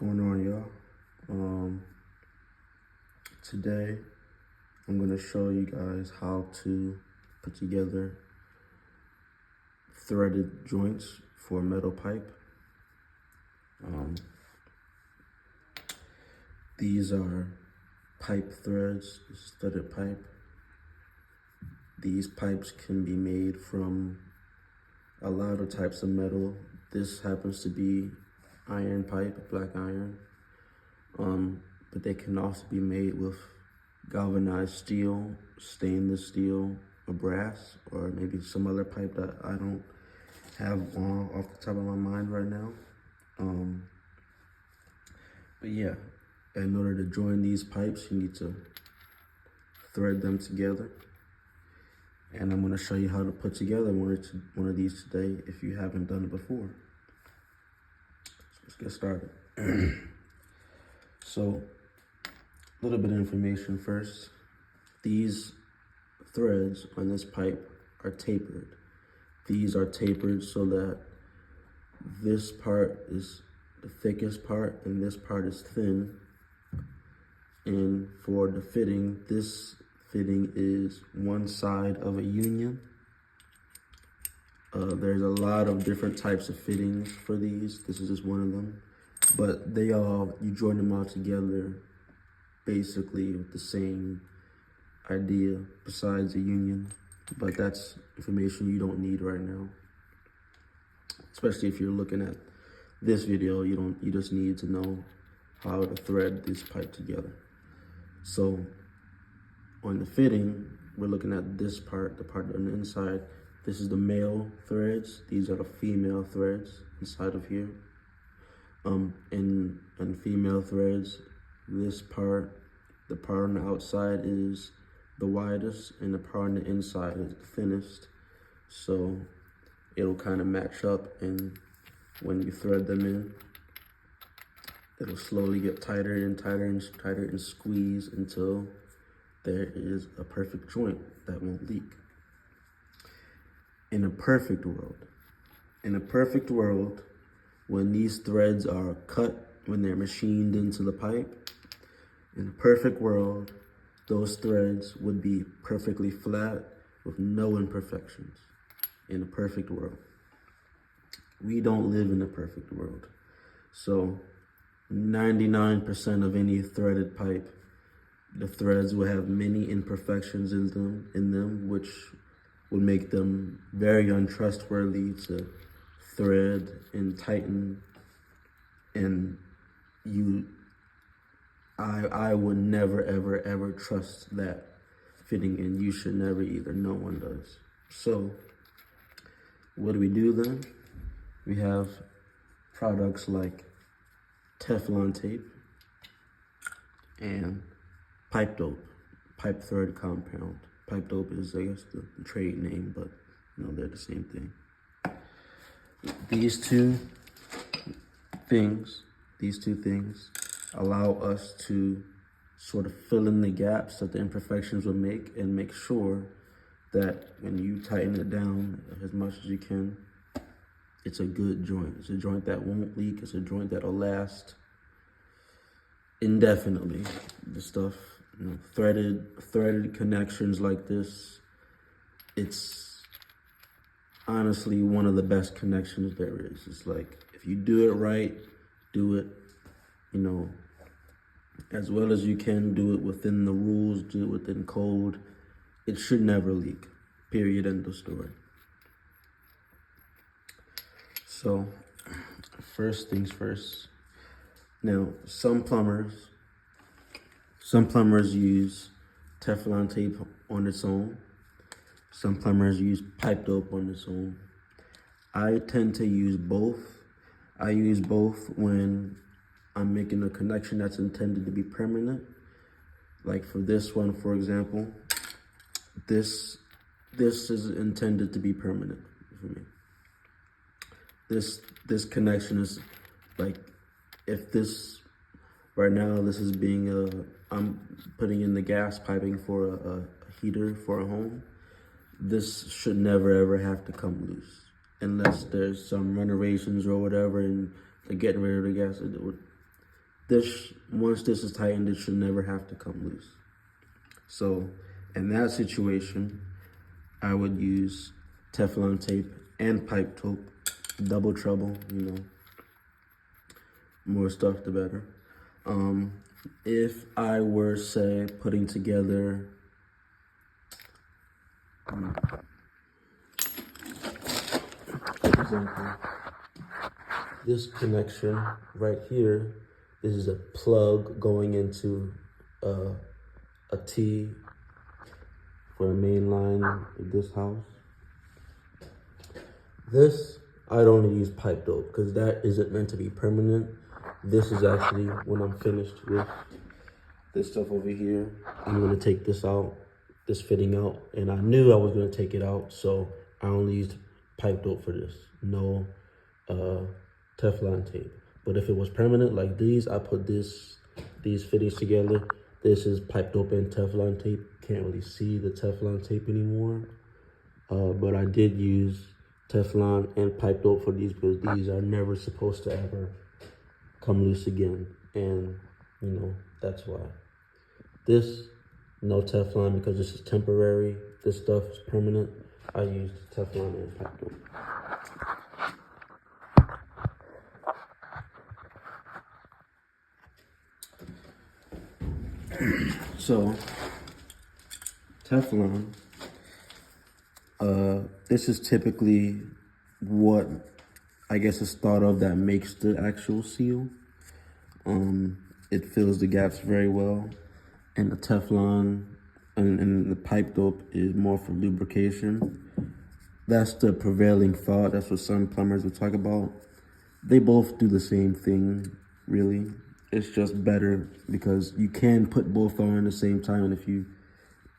Going on, y'all? Today I'm gonna show you guys how to put together threaded joints for a metal pipe. These are pipe threads. This is threaded pipe. These pipes can be made from a lot of types of metal. This happens to be iron pipe, black iron. But they can also be made with galvanized steel, stainless steel, or brass, or maybe some other pipe that I don't have off the top of my mind right now. But yeah, in order to join these pipes, you need to thread them together. And I'm gonna show you how to put together one of these today if you haven't done it before. So let's get started. So, a little bit of information first. These threads on this pipe are tapered. These are tapered so that this part is the thickest part and this part is thin. And for the fitting, this fitting is one side of a union. There's a lot of different types of fittings for these. This is just one of them. But you join them all together basically with the same idea besides a union. But that's information you don't need right now. Especially if you're looking at this video, you just need to know how to thread this pipe together. So on the fitting, we're looking at this part, the part on the inside. This is the male threads. These are the female threads inside of here. And female threads, this part, the part on the outside is the widest and the part on the inside is the thinnest. So it'll kind of match up, and when you thread them in, it'll slowly get tighter and tighter and tighter and squeeze until there is a perfect joint that won't leak. In a perfect world, when these threads are cut, when they're machined into the pipe, in a perfect world, those threads would be perfectly flat with no imperfections. In a perfect world. We don't live in a perfect world. So 99% of any threaded pipe, the threads will have many imperfections in them, which would make them very untrustworthy to thread and tighten. And I would never, ever, ever trust that fitting, and you should never either. No one does. So what do we do then? We have products like Teflon tape and pipe dope, pipe thread compound. Pipe dope is, I guess, the trade name, but they're the same thing. These two things allow us to sort of fill in the gaps that the imperfections will make, and make sure that when you tighten it down as much as you can, it's a good joint. It's a joint that won't leak. It's a joint that'll last indefinitely. The stuff, threaded connections like this, it's honestly one of the best connections there is. It's like, if you do it right, do it, as well as you can, do it within the rules, do it within code. It should never leak, period, end of story. So, first things first. Now, some plumbers use Teflon tape on its own. Some plumbers use pipe dope on its own. I tend to use both. I use both when I'm making a connection that's intended to be permanent. Like for this one, for example, this is intended to be permanent for me. This connection is like, if this, right now, this is I'm putting in the gas piping for a heater for a home. This should never ever have to come loose, unless there's some renovations or whatever and they're getting rid of the gas. once this is tightened, it should never have to come loose. So in that situation, I would use Teflon tape and pipe dope, double trouble, more stuff the better. If I were, say, putting together for example, this connection right here, this is a plug going into a T for a main line of this house. This, I'd only use pipe dope because that isn't meant to be permanent. This is actually when I'm finished with this stuff over here. I'm gonna take this out, this fitting out, and I knew I was gonna take it out, so I only used pipe dope for this, no Teflon tape. But if it was permanent like these, I put these fittings together. This is pipe dope and Teflon tape. Can't really see the Teflon tape anymore, but I did use Teflon and pipe dope for these because these are never supposed to ever come loose again, and that's why. This, no Teflon because this is temporary. This stuff is permanent. I used Teflon and pipe dope. So, Teflon, this is typically what I guess is thought of that makes the actual seal. It fills the gaps very well, and the Teflon and the pipe dope is more for lubrication. That's the prevailing thought. That's what some plumbers will talk about. They both do the same thing, really. It's just better because you can put both on at the same time, and if you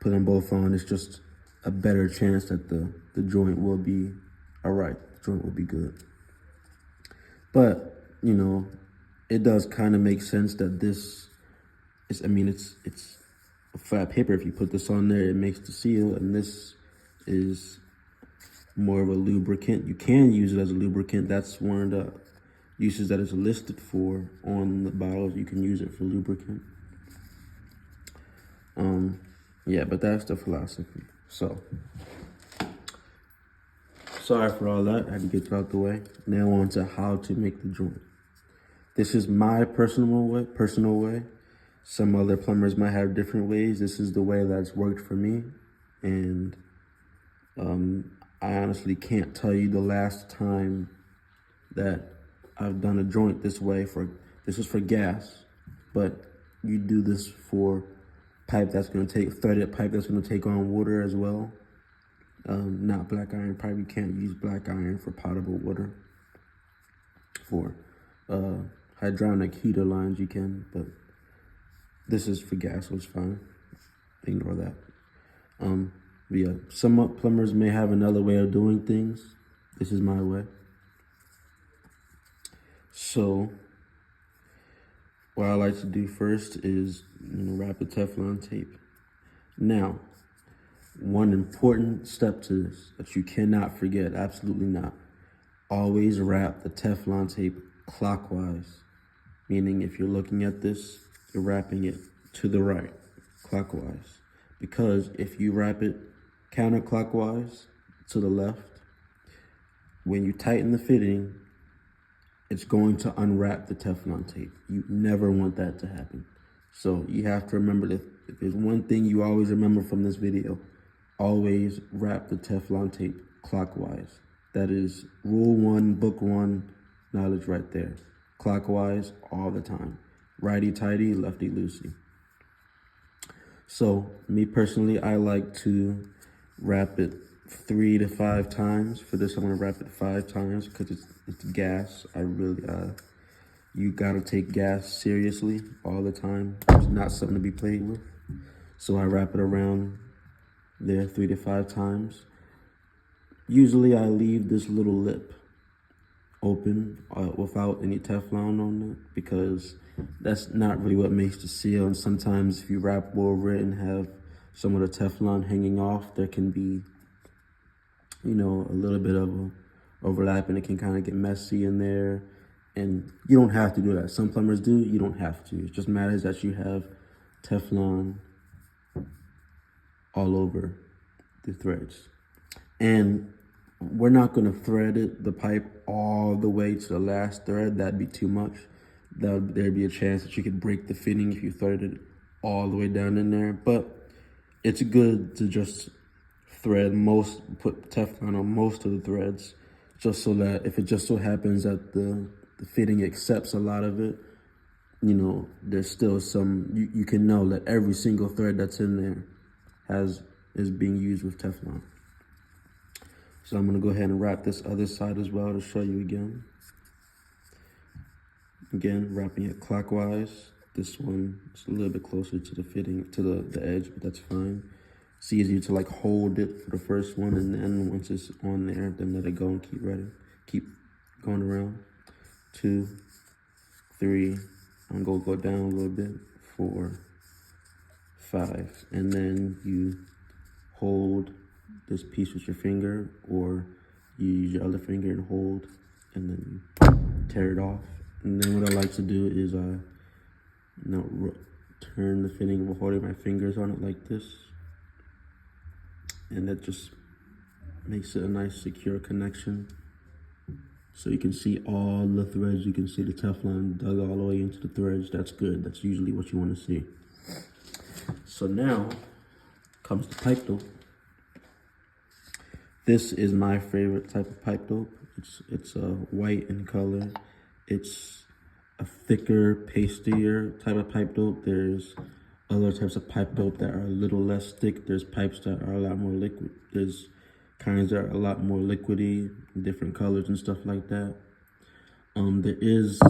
put them both on, it's just a better chance that the joint will be all right. The joint will be good. But, it does kind of make sense that this is, it's a flat paper. If you put this on there, it makes the seal, and this is more of a lubricant. You can use it as a lubricant. That's one of the uses that is listed for on the bottles. You can use it for lubricant. Yeah, but that's the philosophy. So, sorry for all that. I had to get it out the way. Now on to how to make the joint. This is my personal way. Some other plumbers might have different ways. This is the way that's worked for me. And I honestly can't tell you the last time that I've done a joint this way. This is for gas, but you do this for pipe that's going to take, threaded pipe that's going to take on water as well. Not black iron pipe. You can't use black iron for potable water. For hydronic heater lines you can, but this is for gas, so it's fine. Ignore that. But yeah, some plumbers may have another way of doing things. This is my way. So what I like to do first is wrap the Teflon tape. Now, one important step to this that you cannot forget, absolutely not. Always wrap the Teflon tape clockwise, meaning if you're looking at this, you're wrapping it to the right, clockwise. Because if you wrap it counterclockwise to the left, when you tighten the fitting, it's going to unwrap the Teflon tape. You never want that to happen. So you have to remember that if there's one thing you always remember from this video, always wrap the Teflon tape clockwise. That is rule 1, book 1, knowledge right there. Clockwise all the time. Righty-tighty, lefty-loosey. So me personally, I like to wrap it 3 to 5 times. For this, I'm gonna wrap it 5 times because it's gas. You gotta take gas seriously all the time. It's not something to be played with. So I wrap it around there 3 to 5 times. Usually I leave this little lip open without any Teflon on it because that's not really what makes the seal. And sometimes if you wrap over it and have some of the Teflon hanging off, there can be, a little bit of a overlap and it can kind of get messy in there. And you don't have to do that. Some plumbers do, you don't have to. It just matters that you have Teflon all over the threads. And we're not gonna thread the pipe all the way to the last thread. That'd be too much. There'd be a chance that you could break the fitting if you threaded it all the way down in there. But it's good to just put Teflon on most of the threads, just so that if it just so happens that the fitting accepts a lot of it, you know, there's still some, you can know that every single thread that's in there is being used with Teflon. So I'm gonna go ahead and wrap this other side as well to show you again. Again, wrapping it clockwise. This one is a little bit closer to the fitting, to the edge, but that's fine. It's easier to like hold it for the first one, and then once it's on there, then let it go and keep going around. 2, 3, I'm gonna go down a little bit, 4, 5, and then you hold this piece with your finger, or you use your other finger and hold, and then you tear it off. And then what I like to do is turn the fitting while holding my fingers on it like this, and that just makes it a nice secure connection. So you can see all the threads, you can see the Teflon dug all the way into the threads. That's good. That's usually what you want to see. So now comes the pipe dope. This is my favorite type of pipe dope. It's white in color. It's a thicker, pastier type of pipe dope. There's other types of pipe dope that are a little less thick. There's pipes that are a lot more liquid. There's kinds that are a lot more liquidy, different colors and stuff like that. There is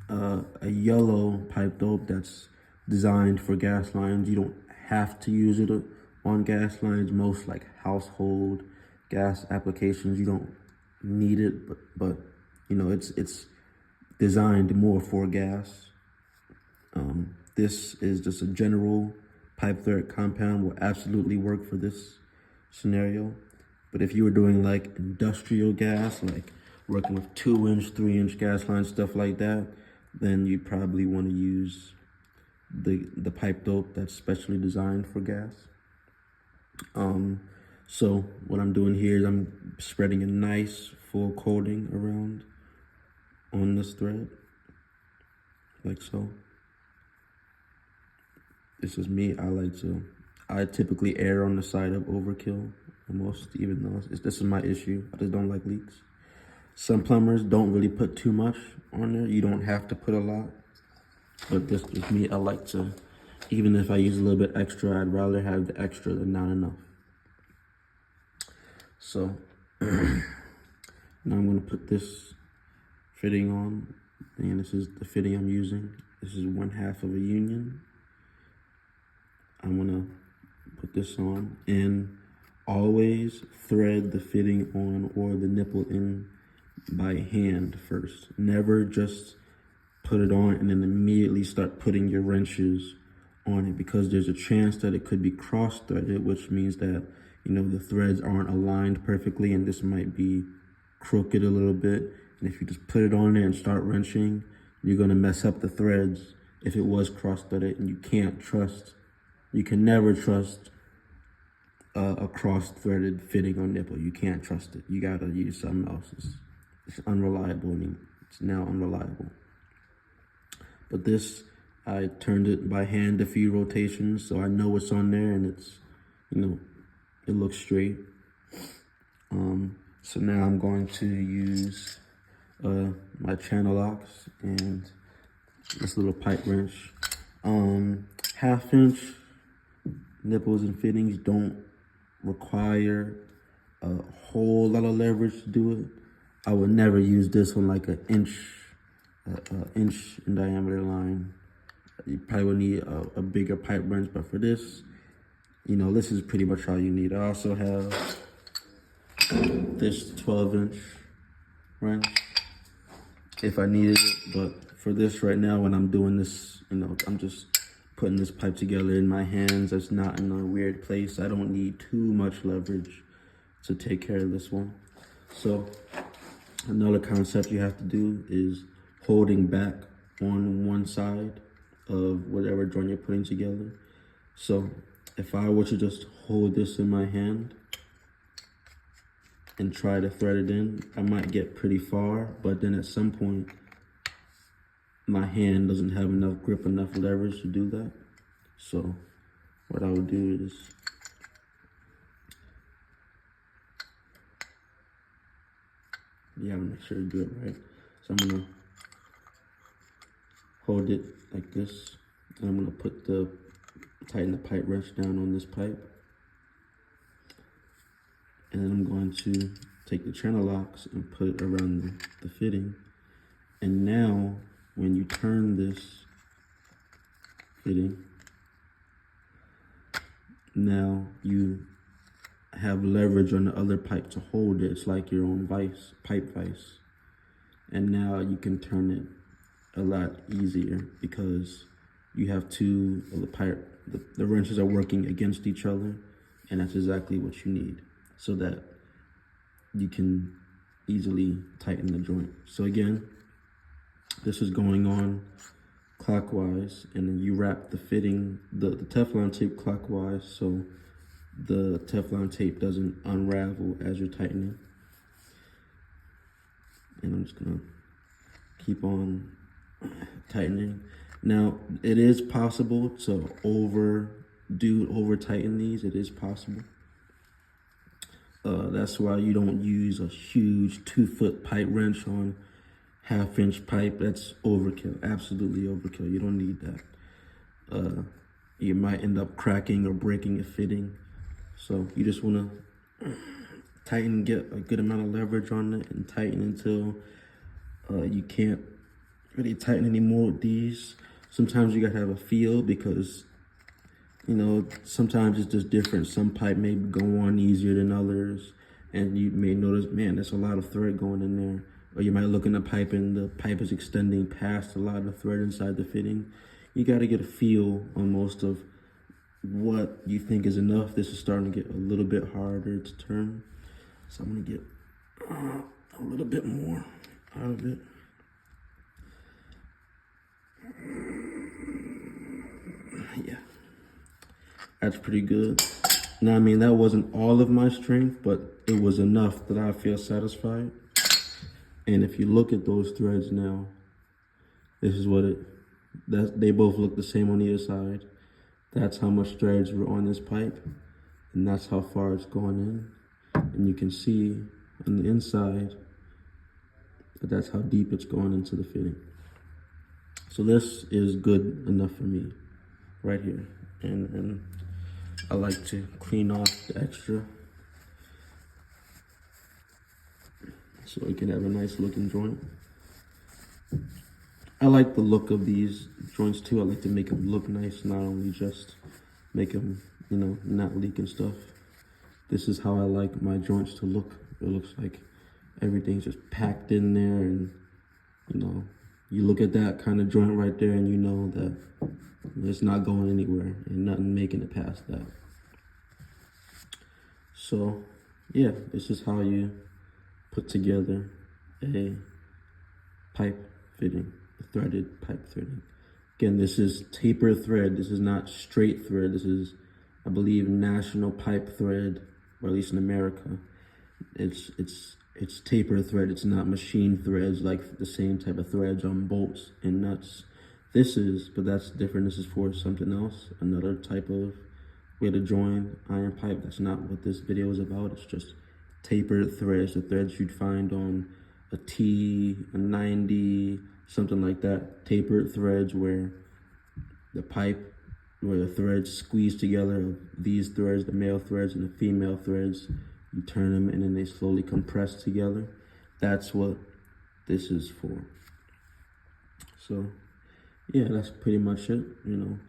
a yellow pipe dope that's designed for gas lines. You don't have to use it on gas lines. Most like household gas applications, you don't need it, but you know, it's designed more for gas. This is just a general pipe thread compound, will absolutely work for this scenario. But if you were doing like industrial gas, like working with 2-inch, 3-inch gas lines, stuff like that, then you probably want to use the pipe dope that's specially designed for gas. So what I'm doing here is I'm spreading a nice full coating around on this thread, like so. This is me. I typically err on the side of overkill almost, even though this is my issue. I just don't like leaks. Some plumbers don't really put too much on there. You don't have to put a lot, but this is me. I like to, even if I use a little bit extra, I'd rather have the extra than not enough. So now I'm gonna put this fitting on, and this is the fitting I'm using. This is 1/2 of a union. I'm gonna put this on, and always thread the fitting on or the nipple in by hand first. Never just put it on and then immediately start putting your wrenches on it, because there's a chance that it could be cross-threaded, which means that, you know, the threads aren't aligned perfectly, and this might be crooked a little bit. And if you just put it on there and start wrenching, you're gonna mess up the threads if it was cross-threaded, and you can never trust a cross-threaded fitting on nipple. You can't trust it. You gotta use something else. It's unreliable, and it's now unreliable. But this, I turned it by hand a few rotations, so I know what's on there, and it's, you know, it looks straight. So now I'm going to use my channel locks and this little pipe wrench. 1/2-inch nipples and fittings don't require a whole lot of leverage to do it. I would never use this one like an inch in diameter line. You probably would need a bigger pipe wrench, but for this, you know, this is pretty much all you need. I also have this 12-inch wrench if I needed it, but for this right now, when I'm doing this, you know, I'm just putting this pipe together in my hands. It's not in a weird place. I don't need too much leverage to take care of this one. So another concept you have to do is holding back on one side of whatever joint you're putting together. So if I were to just hold this in my hand and try to thread it in, I might get pretty far, but then at some point, my hand doesn't have enough grip, enough leverage to do that. So what I would do is you gotta make sure you do it right. So I'm gonna hold it like this, and I'm gonna tighten the pipe wrench down on this pipe. And then I'm going to take the channel locks and put it around the fitting. And now, when you turn this fitting, now you have leverage on the other pipe to hold it. It's like your own pipe vise. And now you can turn it a lot easier because you have two of the wrenches are working against each other, and that's exactly what you need so that you can easily tighten the joint. So again, this is going on clockwise, and then you wrap the fitting, the Teflon tape clockwise, so the Teflon tape doesn't unravel as you're tightening. And I'm just gonna keep on tightening. Now, it is possible to over tighten these. It is possible. That's why you don't use a huge 2-foot pipe wrench on 1/2-inch pipe. That's overkill, absolutely overkill. You don't need that. You might end up cracking or breaking a fitting. So you just wanna tighten, get a good amount of leverage on it, and tighten until you can't really tighten anymore with these. Sometimes you gotta have a feel because, you know, sometimes it's just different. Some pipe may go on easier than others, and you may notice, man, there's a lot of thread going in there. Or you might look in the pipe and the pipe is extending past a lot of the thread inside the fitting. You gotta get a feel almost of what you think is enough. This is starting to get a little bit harder to turn. So I'm gonna get a little bit more out of it. Yeah, that's pretty good. Now, I mean, that wasn't all of my strength, but it was enough that I feel satisfied. And if you look at those threads now, this is what they both look the same on either side. That's how much threads were on this pipe, and that's how far it's going in. And you can see on the inside that that's how deep it's going into the fitting. So this is good enough for me right here. And I like to clean off the extra so we can have a nice looking joint. I like the look of these joints too. I like to make them look nice, not only just make them, you know, not leak and stuff. This is how I like my joints to look. It looks like everything's just packed in there, and, you know, you look at that kind of joint right there and you know that it's not going anywhere and nothing making it past that. So yeah, this is how you put together a pipe fitting, a threaded pipe fitting. Again, this is taper thread. This is not straight thread. This is, I believe, national pipe thread, or at least in America. It's taper thread. It's not machine threads like the same type of threads on bolts and nuts. This is, but that's different. This is for something else, another type of way to join iron pipe. That's not what this video is about. It's just tapered threads, the threads you'd find on a T, a 90, something like that. Tapered threads where the threads squeeze together. These threads, the male threads and the female threads, you turn them and then they slowly compress together. That's what this is for. So yeah, that's pretty much it. You know,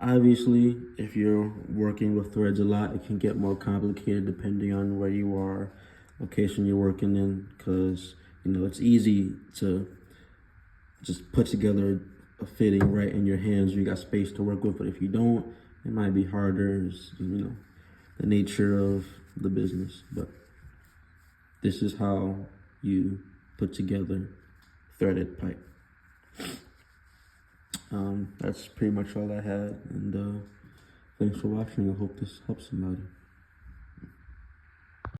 obviously, if you're working with threads a lot, it can get more complicated depending on where you are, location you're working in, because, you know, it's easy to just put together a fitting right in your hands. You got space to work with, but if you don't, it might be harder. It's, you know, the nature of the business. But this is how you put together threaded pipe. That's pretty much all I had, and thanks for watching. I hope this helps somebody.